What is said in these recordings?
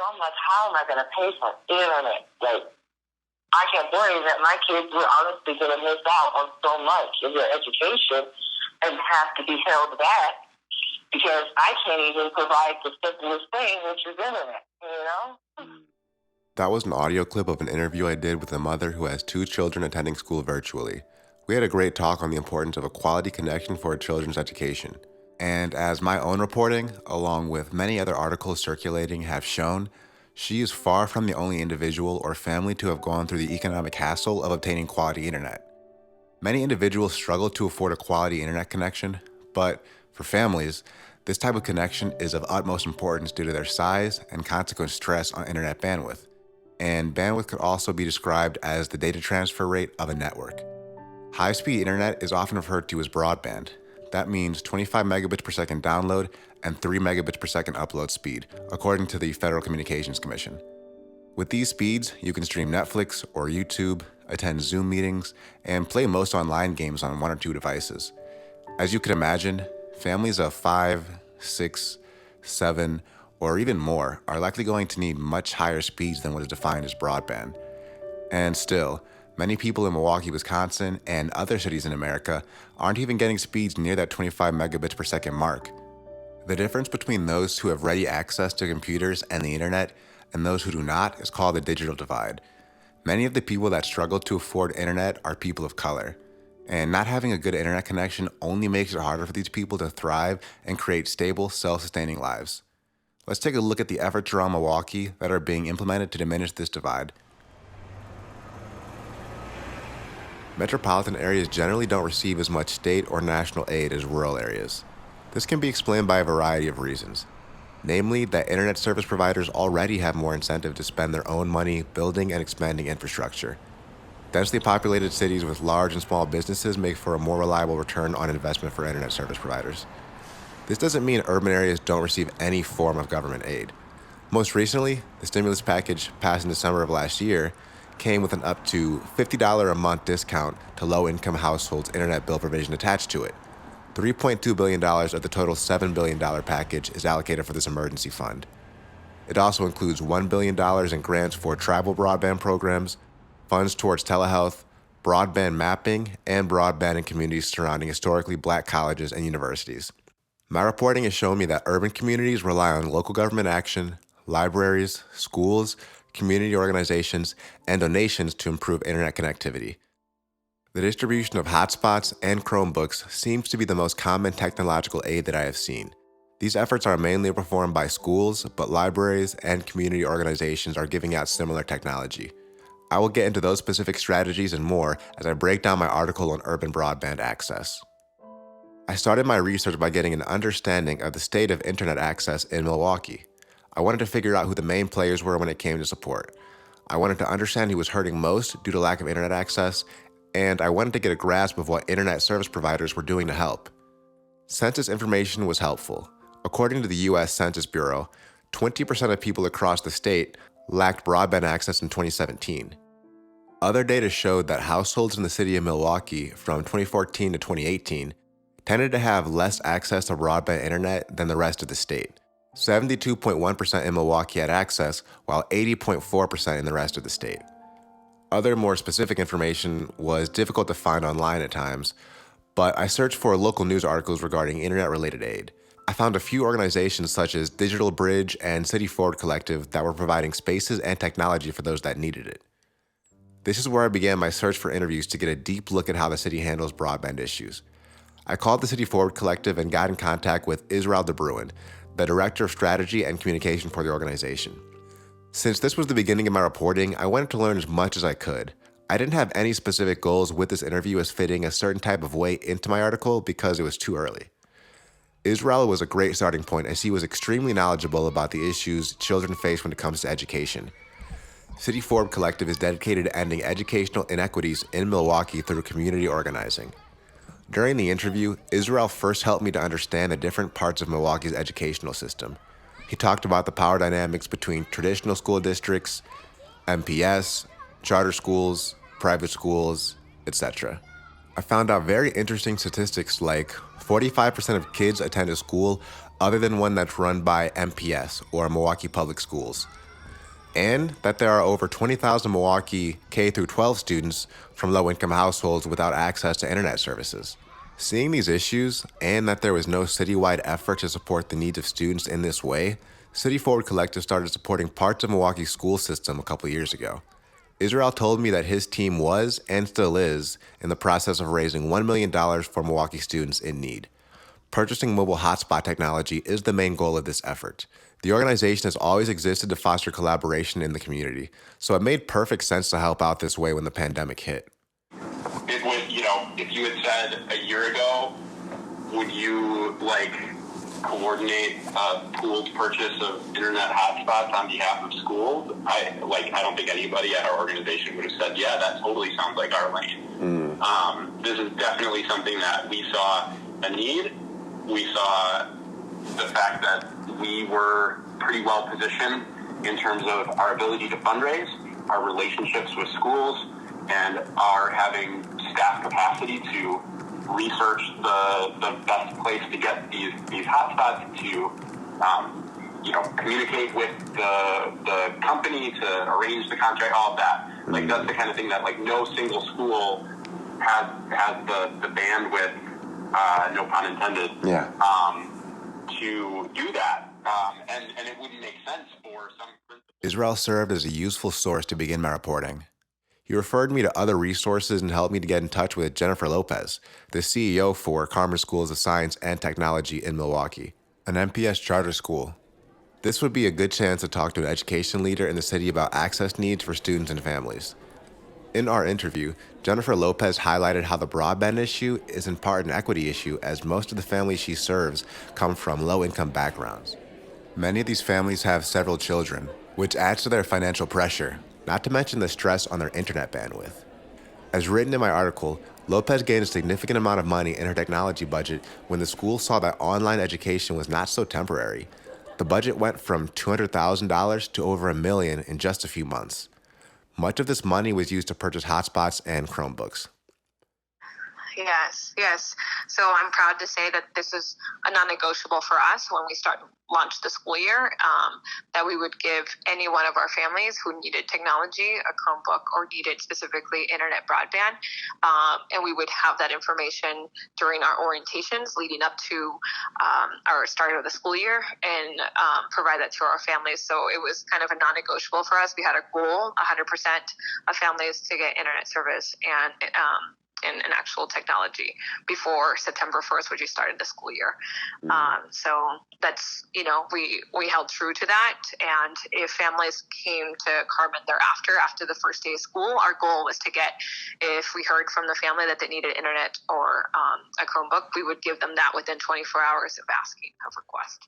So I'm like, how am I going to pay for internet? Like, I kept worrying that my kids were honestly going to miss out on so much of their education and have to be held back because I can't even provide the simplest thing, which is internet, you know? That was an audio clip of an interview I did with a mother who has 2 children attending school virtually. We had a great talk on the importance of a quality connection for children's education. And as my own reporting, along with many other articles circulating, have shown, she is far from the only individual or family to have gone through the economic hassle of obtaining quality internet. Many individuals struggle to afford a quality internet connection, but for families, this type of connection is of utmost importance due to their size and consequent stress on internet bandwidth. And bandwidth could also be described as the data transfer rate of a network. High-speed internet is often referred to as broadband. That means 25 megabits per second download and 3 megabits per second upload speed, according to the Federal Communications Commission. With these speeds, you can stream Netflix or YouTube, attend Zoom meetings, and play most online games on 1 or 2 devices. As you can imagine, families of 5, 6, 7, or even more are likely going to need much higher speeds than what is defined as broadband. And still, many people in Milwaukee, Wisconsin, and other cities in America aren't even getting speeds near that 25 megabits per second mark. The difference between those who have ready access to computers and the internet and those who do not is called the digital divide. Many of the people that struggle to afford internet are people of color, and not having a good internet connection only makes it harder for these people to thrive and create stable, self-sustaining lives. Let's take a look at the efforts around Milwaukee that are being implemented to diminish this divide. Metropolitan areas generally don't receive as much state or national aid as rural areas. This can be explained by a variety of reasons. Namely, that internet service providers already have more incentive to spend their own money building and expanding infrastructure. Densely populated cities with large and small businesses make for a more reliable return on investment for internet service providers. This doesn't mean urban areas don't receive any form of government aid. Most recently, the stimulus package passed in December of last year came with an up to $50 a month discount to low-income households' internet bill provision attached to it. $3.2 billion of the total $7 billion package is allocated for this emergency fund. It also includes $1 billion in grants for travel broadband programs, funds towards telehealth, broadband mapping, and broadband in communities surrounding historically black colleges and universities. My reporting has shown me that urban communities rely on local government action, libraries, schools, community organizations, and donations to improve internet connectivity. The distribution of hotspots and Chromebooks seems to be the most common technological aid that I have seen. These efforts are mainly performed by schools, but libraries and community organizations are giving out similar technology. I will get into those specific strategies and more as I break down my article on urban broadband access. I started my research by getting an understanding of the state of internet access in Milwaukee. I wanted to figure out who the main players were when it came to support. I wanted to understand who was hurting most due to lack of internet access, and I wanted to get a grasp of what internet service providers were doing to help. Census information was helpful. According to the U.S. Census Bureau, 20% of people across the state lacked broadband access in 2017. Other data showed that households in the city of Milwaukee from 2014 to 2018 tended to have less access to broadband internet than the rest of the state. 72.1% in Milwaukee had access, while 80.4% in the rest of the state. Other more specific information was difficult to find online at times, but I searched for local news articles regarding internet-related aid. I found a few organizations such as Digital Bridge and City Forward Collective that were providing spaces and technology for those that needed it. This is where I began my search for interviews to get a deep look at how the city handles broadband issues. I called the City Forward Collective and got in contact with Israel DeBruin, the Director of Strategy and Communication for the organization. Since this was the beginning of my reporting, I wanted to learn as much as I could. I didn't have any specific goals with this interview as fitting a certain type of way into my article because it was too early. Israel was a great starting point as he was extremely knowledgeable about the issues children face when it comes to education. City Forward Collective is dedicated to ending educational inequities in Milwaukee through community organizing. During the interview, Israel first helped me to understand the different parts of Milwaukee's educational system. He talked about the power dynamics between traditional school districts, MPS, charter schools, private schools, etc. I found out very interesting statistics like 45% of kids attend a school other than one that's run by MPS or Milwaukee Public Schools. and that there are over 20,000 Milwaukee K through 12 students from low-income households without access to internet services. Seeing these issues and that there was no citywide effort to support the needs of students in this way, City Forward Collective started supporting parts of Milwaukee's school system a couple years ago. Israel told me that his team was, and still is, in the process of raising $1 million for Milwaukee students in need. Purchasing mobile hotspot technology is the main goal of this effort. The organization has always existed to foster collaboration in the community, so it made perfect sense to help out this way when the pandemic hit. It would, if you had said a year ago, would you coordinate a pooled purchase of internet hotspots on behalf of schools? I don't think anybody at our organization would have said, yeah, that totally sounds like our lane. This is definitely something that we saw a need. We saw the fact that we were pretty well positioned in terms of our ability to fundraise, our relationships with schools, and our having staff capacity to research the best place to get these hotspots, to communicate with the company to arrange the contract, all of that. That's the kind of thing that no single school has the bandwidth, no pun intended, to do that. And it wouldn't make sense for some principals. Israel served as a useful source to begin my reporting. He referred me to other resources and helped me to get in touch with Jennifer Lopez, the CEO for Carmen Schools of Science and Technology in Milwaukee, an MPS charter school. This would be a good chance to talk to an education leader in the city about access needs for students and families. In our interview, Jennifer Lopez highlighted how the broadband issue is in part an equity issue, as most of the families she serves come from low-income backgrounds. Many of these families have several children, which adds to their financial pressure, not to mention the stress on their internet bandwidth. As written in my article, Lopez gained a significant amount of money in her technology budget when the school saw that online education was not so temporary. The budget went from $200,000 to over $1 million in just a few months. Much of this money was used to purchase hotspots and Chromebooks. Yes. So I'm proud to say that this is a non-negotiable for us when we launch the school year, that we would give any one of our families who needed technology, a Chromebook, or needed specifically internet broadband. And we would have that information during our orientations leading up to our start of the school year, and provide that to our families. So it was kind of a non-negotiable for us. We had a goal, 100% of families to get internet service and an actual technology before September 1st, which we started the school year. So that's, we held true to that. And if families came to Carmen thereafter, after the first day of school, our goal was to get, if we heard from the family that they needed internet or a Chromebook, we would give them that within 24 hours of asking of request.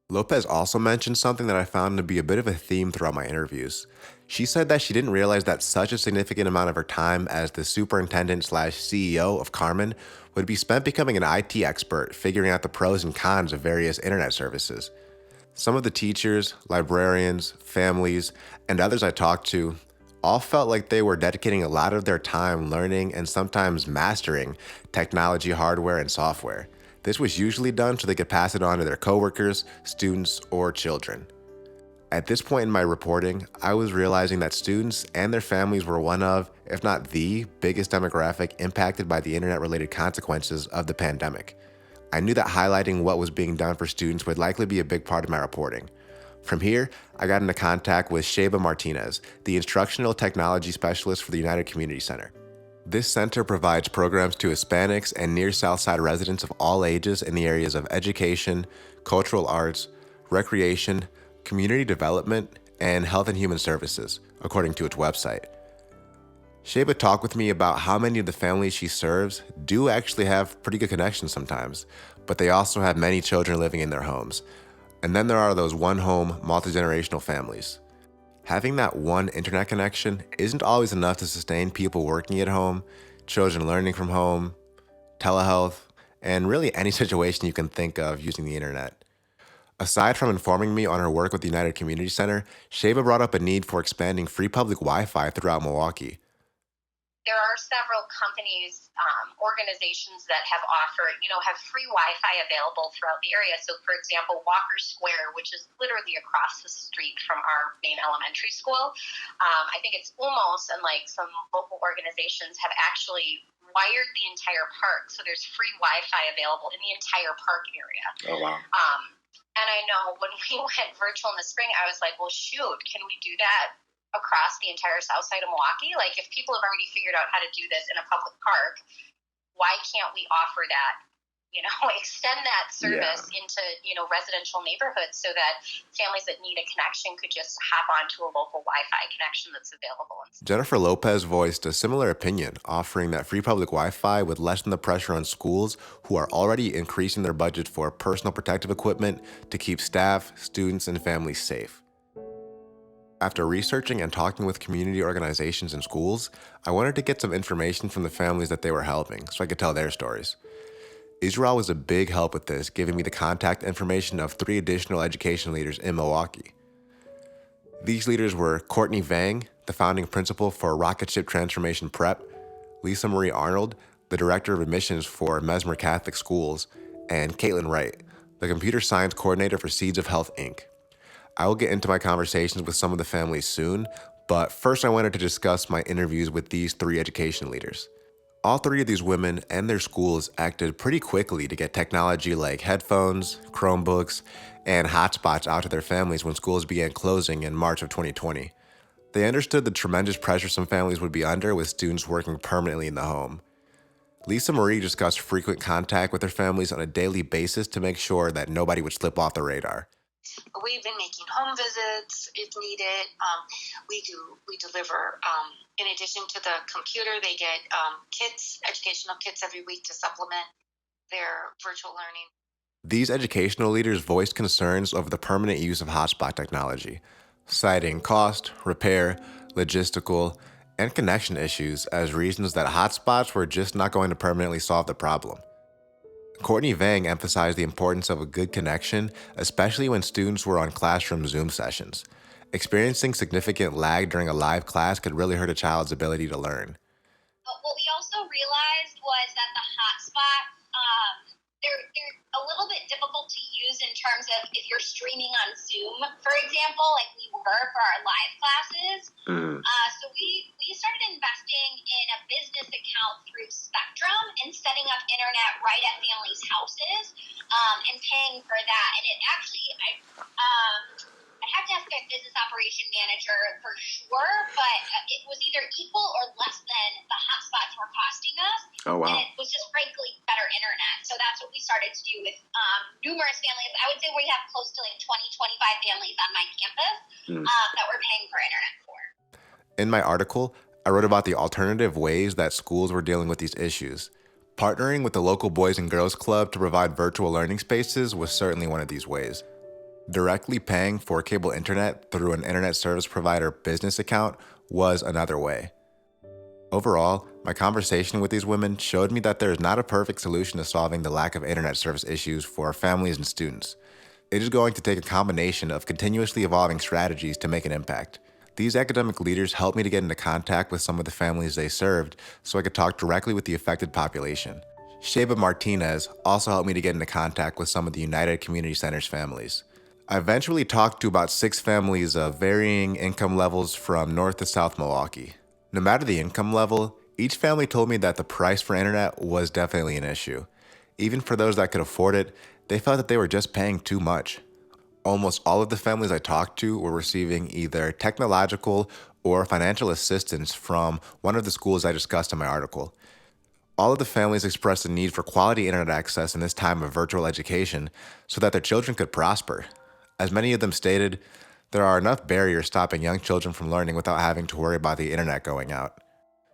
Lopez also mentioned something that I found to be a bit of a theme throughout my interviews. She said that she didn't realize that such a significant amount of her time as the superintendent/CEO of Carmen would be spent becoming an IT expert, figuring out the pros and cons of various internet services. Some of the teachers, librarians, families, and others I talked to all felt like they were dedicating a lot of their time learning and sometimes mastering technology, hardware, and software. This was usually done so they could pass it on to their coworkers, students, or children. At this point in my reporting, I was realizing that students and their families were one of, if not the, biggest demographic impacted by the internet-related consequences of the pandemic. I knew that highlighting what was being done for students would likely be a big part of my reporting. From here, I got into contact with Sheba Martinez, the Instructional Technology Specialist for the United Community Center. This center provides programs to Hispanics and near South Side residents of all ages in the areas of education, cultural arts, recreation, community development, and health and human services, according to its website. Sheba talked with me about how many of the families she serves do actually have pretty good connections sometimes, but they also have many children living in their homes. And then there are those one-home, multi-generational families. Having that one internet connection isn't always enough to sustain people working at home, children learning from home, telehealth, and really any situation you can think of using the internet. Aside from informing me on her work with the United Community Center, Sheba brought up a need for expanding free public Wi-Fi throughout Milwaukee. there are several companies, organizations that have offered, have free Wi-Fi available throughout the area. So, for example, Walker Square, which is literally across the street from our main elementary school, I think it's Umos and like some local organizations have actually wired the entire park. So there's free Wi-Fi available in the entire park area. Oh, wow. And I know when we went virtual in the spring, I was like, well, shoot, can we do that across the entire south side of Milwaukee? Like, if people have already figured out how to do this in a public park, why can't we offer that, extend that service into, residential neighborhoods so that families that need a connection could just hop onto a local Wi-Fi connection that's available. Jennifer Lopez voiced a similar opinion, offering that free public Wi-Fi would lessen the pressure on schools who are already increasing their budget for personal protective equipment to keep staff, students, and families safe. After researching and talking with community organizations and schools, I wanted to get some information from the families that they were helping so I could tell their stories. Israel was a big help with this, giving me the contact information of 3 additional education leaders in Milwaukee. These leaders were Courtney Vang, the founding principal for Rocket Ship Transformation Prep, Lisa Marie Arnold, the director of admissions for Mesmer Catholic Schools, and Caitlin Wright, the computer science coordinator for Seeds of Health, Inc. I will get into my conversations with some of the families soon, but first I wanted to discuss my interviews with these 3 education leaders. All 3 of these women and their schools acted pretty quickly to get technology like headphones, Chromebooks, and hotspots out to their families when schools began closing in March of 2020. They understood the tremendous pressure some families would be under with students working permanently in the home. Lisa Marie discussed frequent contact with their families on a daily basis to make sure that nobody would slip off the radar. We've been making home visits if needed. We deliver, in addition to the computer, they get kits, educational kits every week to supplement their virtual learning. These educational leaders voiced concerns over the permanent use of hotspot technology, citing cost, repair, logistical, and connection issues as reasons that hotspots were just not going to permanently solve the problem. Courtney Vang emphasized the importance of a good connection, especially when students were on classroom Zoom sessions. Experiencing significant lag during a live class could really hurt a child's ability to learn. What we also realized was that the hotspot, they're a little bit difficult to use in terms of if you're streaming on Zoom, for example, like we were for our live classes. So we started investing in a business account through Spectrum and setting up internet right at families' houses and paying for that. And it actually, I have to ask my business operation manager for sure, but it was either equal or less than the hotspots were costing us. Oh, wow. And it was just frankly better internet. So that's what we started to do with numerous families. I would say we have close to like 20, 25 families on my campus that we're paying for internet for. In my article, I wrote about the alternative ways that schools were dealing with these issues. Partnering with the local Boys and Girls Club to provide virtual learning spaces was certainly one of these ways. Directly paying for cable internet through an internet service provider business account was another way. Overall, my conversation with these women showed me that there is not a perfect solution to solving the lack of internet service issues for families and students. It is going to take a combination of continuously evolving strategies to make an impact. These academic leaders helped me to get into contact with some of the families they served so I could talk directly with the affected population. Sheba Martinez also helped me to get into contact with some of the United Community Center's families. I eventually talked to about 6 families of varying income levels from North to South Milwaukee. No matter the income level, each family told me that the price for internet was definitely an issue. Even for those that could afford it, they felt that they were just paying too much. Almost all of the families I talked to were receiving either technological or financial assistance from one of the schools I discussed in my article. All of the families expressed the need for quality internet access in this time of virtual education so that their children could prosper. As many of them stated, there are enough barriers stopping young children from learning without having to worry about the internet going out.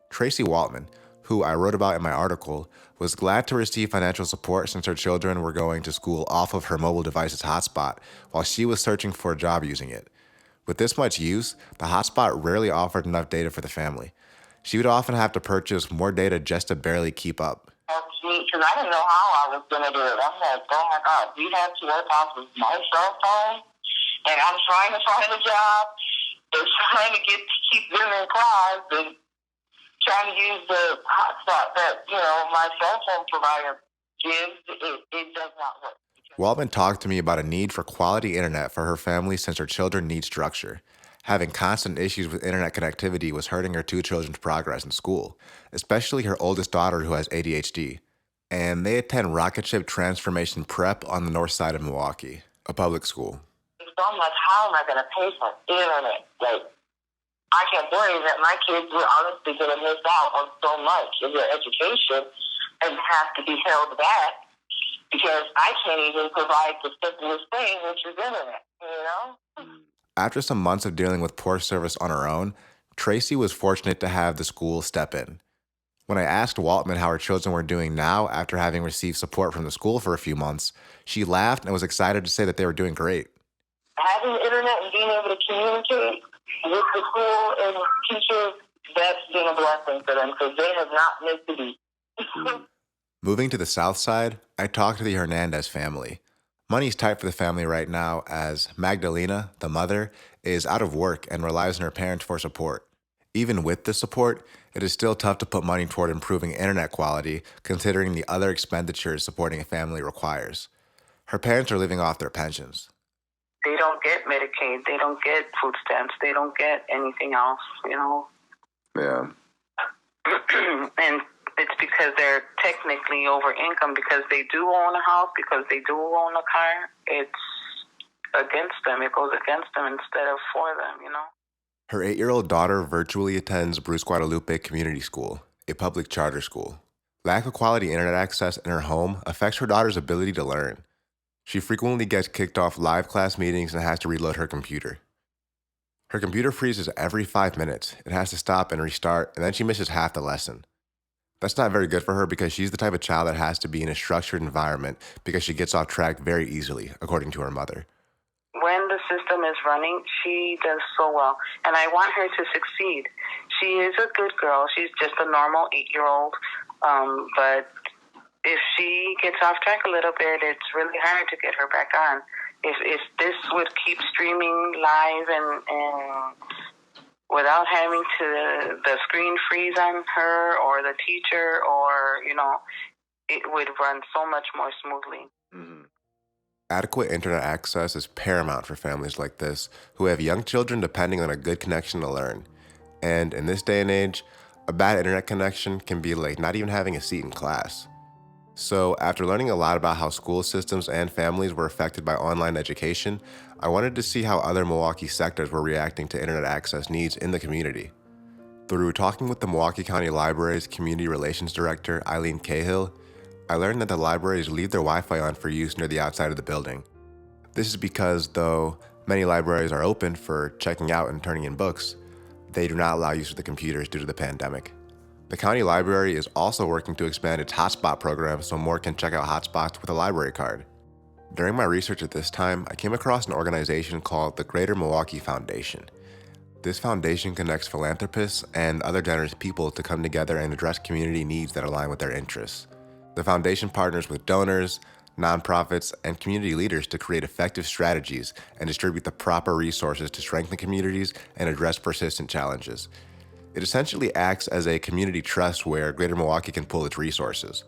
Tracy Waltman, who I wrote about in my article, was glad to receive financial support since her children were going to school off of her mobile device's hotspot while she was searching for a job using it. With this much use, the hotspot rarely offered enough data for the family. She would often have to purchase more data just to barely keep up. Because I didn't know how I was going to do it. I'm like, oh my God, we have to work off of my cell phone, and I'm trying to find a job, and trying to keep them in class, and trying to use the hotspot that, my cell phone provider gives, it does not work. Waldman talked to me about a need for quality internet for her family since her children need structure. Having constant issues with internet connectivity was hurting her two children's progress in school, especially her oldest daughter who has ADHD. And they attend Rocket Ship Transformation Prep on the north side of Milwaukee, a public school. So I'm like, how am I going to pay for internet? Like, I can't worry that my kids will honestly going to miss out on so much of their education and have to be held back because I can't even provide the simplest thing, which is internet, After some months of dealing with poor service on her own, Tracy was fortunate to have the school step in. When I asked Waltman how her children were doing now after having received support from the school for a few months, she laughed and was excited to say that they were doing great. Having the internet and being able to communicate with the school and teachers, that's been a blessing for them because they have not missed a beat. Moving to the south side, I talked to the Hernandez family. Money's tight for the family right now as Magdalena, the mother, is out of work and relies on her parents for support. Even with this support, it is still tough to put money toward improving internet quality considering the other expenditures supporting a family requires. Her parents are living off their pensions. They don't get Medicaid. They don't get food stamps. They don't get anything else, Yeah. And it's because they're technically over income because they do own a house, because they do own a car. It's against them. It goes against them instead of for them, Her 8-year-old daughter virtually attends Bruce Guadalupe Community School, a public charter school. Lack of quality internet access in her home affects her daughter's ability to learn. She frequently gets kicked off live class meetings and has to reload her computer. Her computer freezes every 5 minutes. It has to stop and restart, and then she misses half the lesson. That's not very good for her because she's the type of child that has to be in a structured environment because she gets off track very easily, according to her mother. When the system is running, she does so well, and I want her to succeed. She is a good girl. She's just a normal 8-year-old, but if she gets off track a little bit, it's really hard to get her back on. If this would keep streaming live and without having the screen freeze on her or the teacher or, it would run so much more smoothly. Mm-hmm. Adequate internet access is paramount for families like this who have young children depending on a good connection to learn. And in this day and age, a bad internet connection can be like not even having a seat in class. So after learning a lot about how school systems and families were affected by online education, I wanted to see how other Milwaukee sectors were reacting to internet access needs in the community. Through talking with the Milwaukee County Library's Community Relations Director, Eileen Cahill, I learned that the libraries leave their Wi-Fi on for use near the outside of the building. This is because, though many libraries are open for checking out and turning in books, they do not allow use of the computers due to the pandemic. The county library is also working to expand its hotspot program so more can check out hotspots with a library card. During my research at this time, I came across an organization called the Greater Milwaukee Foundation. This foundation connects philanthropists and other generous people to come together and address community needs that align with their interests. The foundation partners with donors, nonprofits, and community leaders to create effective strategies and distribute the proper resources to strengthen communities and address persistent challenges. It essentially acts as a community trust where Greater Milwaukee can pull its resources.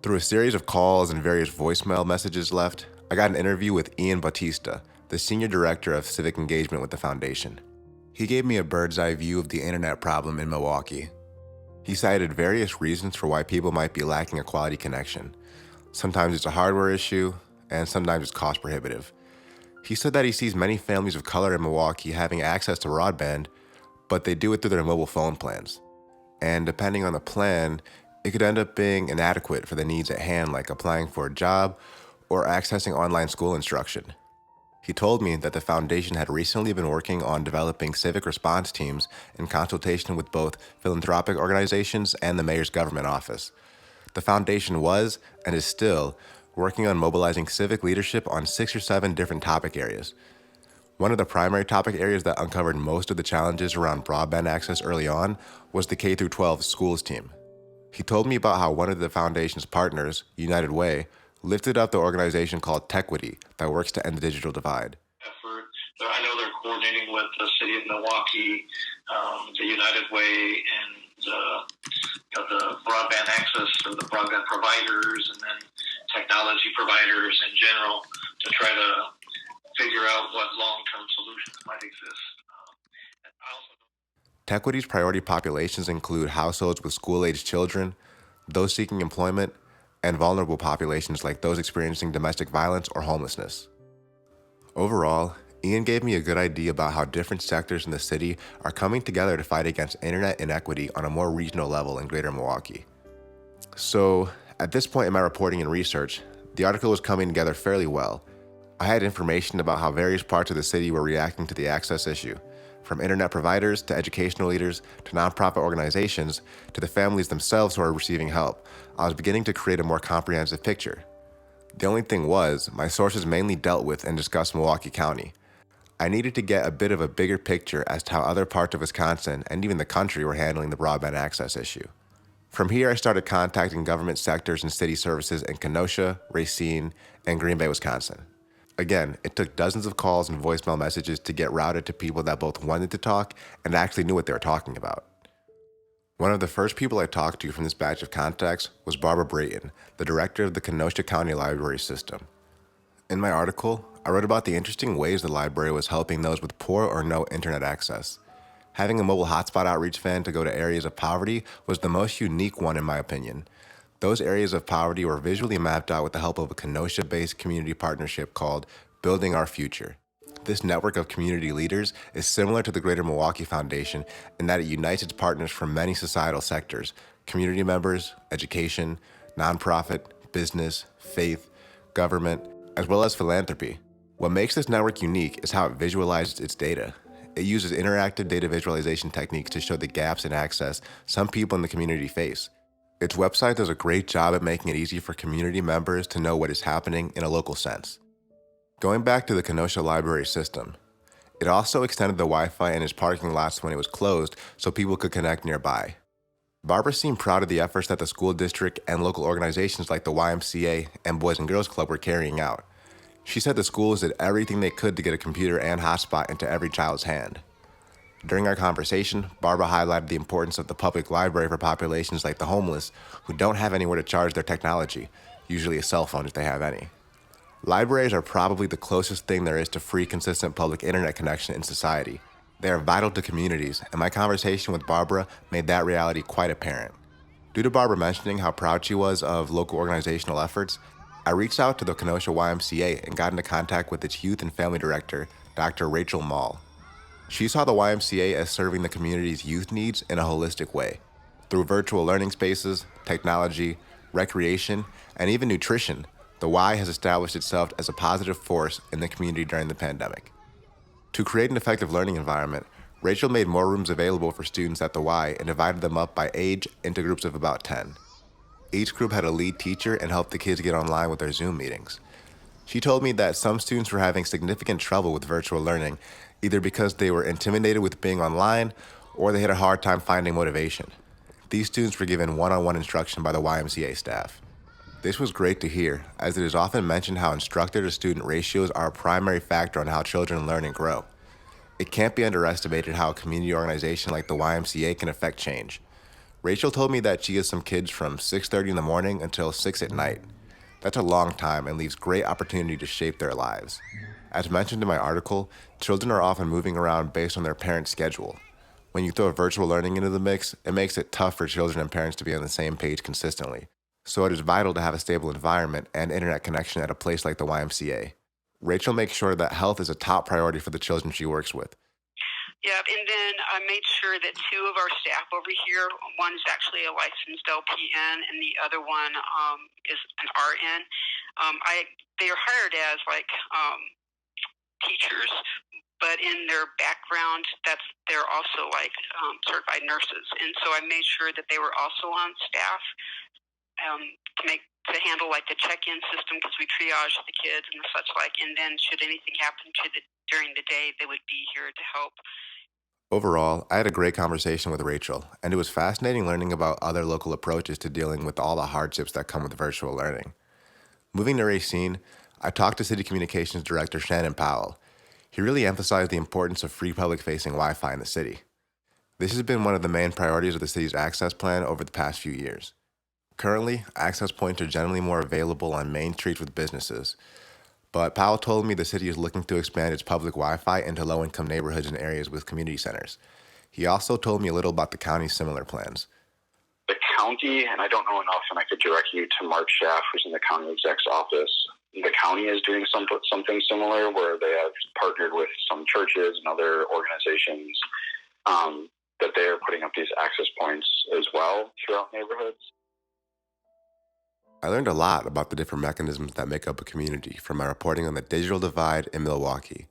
Through a series of calls and various voicemail messages left, I got an interview with Ian Bautista, the Senior Director of Civic Engagement with the Foundation. He gave me a bird's eye view of the internet problem in Milwaukee. He cited various reasons for why people might be lacking a quality connection. Sometimes it's a hardware issue, and sometimes it's cost prohibitive. He said that he sees many families of color in Milwaukee having access to broadband, but they do it through their mobile phone plans. And depending on the plan, it could end up being inadequate for the needs at hand, like applying for a job or accessing online school instruction. He told me that the foundation had recently been working on developing civic response teams in consultation with both philanthropic organizations and the mayor's government office. The foundation was, and is still, working on mobilizing civic leadership on 6 or 7 different topic areas. One of the primary topic areas that uncovered most of the challenges around broadband access early on was the K-12 schools team. He told me about how one of the foundation's partners, United Way, lifted up the organization called Techquity that works to end the digital divide. I know they're coordinating with the city of Milwaukee, the United Way, and the broadband access or the broadband providers, and then technology providers in general, to try to figure out what long-term solutions might exist. TechWity's priority populations include households with school-aged children, those seeking employment, and vulnerable populations like those experiencing domestic violence or homelessness. Overall, Ian gave me a good idea about how different sectors in the city are coming together to fight against internet inequity on a more regional level in Greater Milwaukee. So, at this point in my reporting and research, the article was coming together fairly well. I had information about how various parts of the city were reacting to the access issue, from internet providers to educational leaders to nonprofit organizations to the families themselves who are receiving help. I was beginning to create a more comprehensive picture. The only thing was, my sources mainly dealt with and discussed Milwaukee County. I needed to get a bit of a bigger picture as to how other parts of Wisconsin and even the country were handling the broadband access issue. From here, I started contacting government sectors and city services in Kenosha, Racine, and Green Bay, Wisconsin. Again, it took dozens of calls and voicemail messages to get routed to people that both wanted to talk and actually knew what they were talking about. One of the first people I talked to from this batch of contacts was Barbara Brayton, the director of the Kenosha County Library System. In my article, I wrote about the interesting ways the library was helping those with poor or no internet access. Having a mobile hotspot outreach van to go to areas of poverty was the most unique one in my opinion. Those areas of poverty were visually mapped out with the help of a Kenosha-based community partnership called Building Our Future. This network of community leaders is similar to the Greater Milwaukee Foundation in that it unites its partners from many societal sectors: community members, education, nonprofit, business, faith, government, as well as philanthropy. What makes this network unique is how it visualizes its data. It uses interactive data visualization techniques to show the gaps in access some people in the community face. Its website does a great job at making it easy for community members to know what is happening in a local sense. Going back to the Kenosha Library System, it also extended the Wi-Fi in its parking lots when it was closed so people could connect nearby. Barbara seemed proud of the efforts that the school district and local organizations like the YMCA and Boys and Girls Club were carrying out. She said the schools did everything they could to get a computer and hotspot into every child's hand. During our conversation, Barbara highlighted the importance of the public library for populations like the homeless who don't have anywhere to charge their technology, usually a cell phone if they have any. Libraries are probably the closest thing there is to free, consistent public internet connection in society. They are vital to communities, and my conversation with Barbara made that reality quite apparent. Due to Barbara mentioning how proud she was of local organizational efforts, I reached out to the Kenosha YMCA and got into contact with its youth and family director, Dr. Rachel Mall. She saw the YMCA as serving the community's youth needs in a holistic way. Through virtual learning spaces, technology, recreation, and even nutrition, the Y has established itself as a positive force in the community during the pandemic. To create an effective learning environment, Rachel made more rooms available for students at the Y and divided them up by age into groups of about 10. Each group had a lead teacher and helped the kids get online with their Zoom meetings. She told me that some students were having significant trouble with virtual learning, either because they were intimidated with being online or they had a hard time finding motivation. These students were given one-on-one instruction by the YMCA staff. This was great to hear, as it is often mentioned how instructor-to-student ratios are a primary factor on how children learn and grow. It can't be underestimated how a community organization like the YMCA can affect change. Rachel told me that she has some kids from 6:30 in the morning until 6 at night. That's a long time and leaves great opportunity to shape their lives. As mentioned in my article, children are often moving around based on their parents' schedule. When you throw virtual learning into the mix, it makes it tough for children and parents to be on the same page consistently. So it is vital to have a stable environment and internet connection at a place like the YMCA. Rachel makes sure that health is a top priority for the children she works with. Yeah, and then I made sure that two of our staff over here, one is actually a licensed LPN and the other one is an RN. They are hired as teachers, but in their background, they're also certified nurses. And so I made sure that they were also on staff to handle the check-in system, because we triage the kids and such and then should anything happen during the day, they would be here to help. Overall, I had a great conversation with Rachel, and it was fascinating learning about other local approaches to dealing with all the hardships that come with virtual learning. Moving to Racine, I talked to City Communications Director Shannon Powell. He really emphasized the importance of free public-facing Wi-Fi in the city. This has been one of the main priorities of the city's access plan over the past few years. Currently, access points are generally more available on main streets with businesses, but Powell told me the city is looking to expand its public Wi-Fi into low-income neighborhoods and areas with community centers. He also told me a little about the county's similar plans. The county, and I don't know enough, and I could direct you to Mark Schaff, who's in the county exec's office. The county is doing something similar where they have partnered with some churches and other organizations that they are putting up these access points as well throughout neighborhoods. I learned a lot about the different mechanisms that make up a community from my reporting on the digital divide in Milwaukee.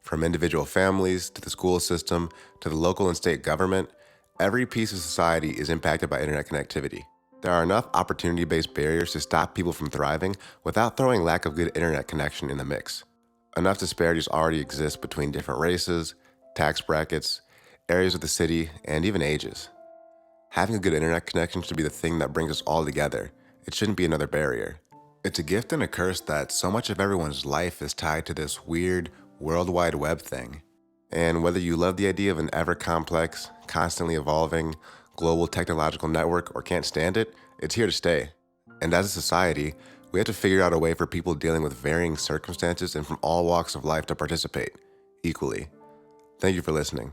From individual families to the school system to the local and state government, every piece of society is impacted by internet connectivity. There are enough opportunity-based barriers to stop people from thriving without throwing lack of good internet connection in the mix. Enough disparities already exist between different races, tax brackets, areas of the city, and even ages. Having a good internet connection should be the thing that brings us all together. It shouldn't be another barrier. It's a gift and a curse that so much of everyone's life is tied to this weird World Wide Web thing. And whether you love the idea of an ever-complex, constantly evolving, global technological network or can't stand it, it's here to stay. And as a society, we have to figure out a way for people dealing with varying circumstances and from all walks of life to participate equally. Thank you for listening.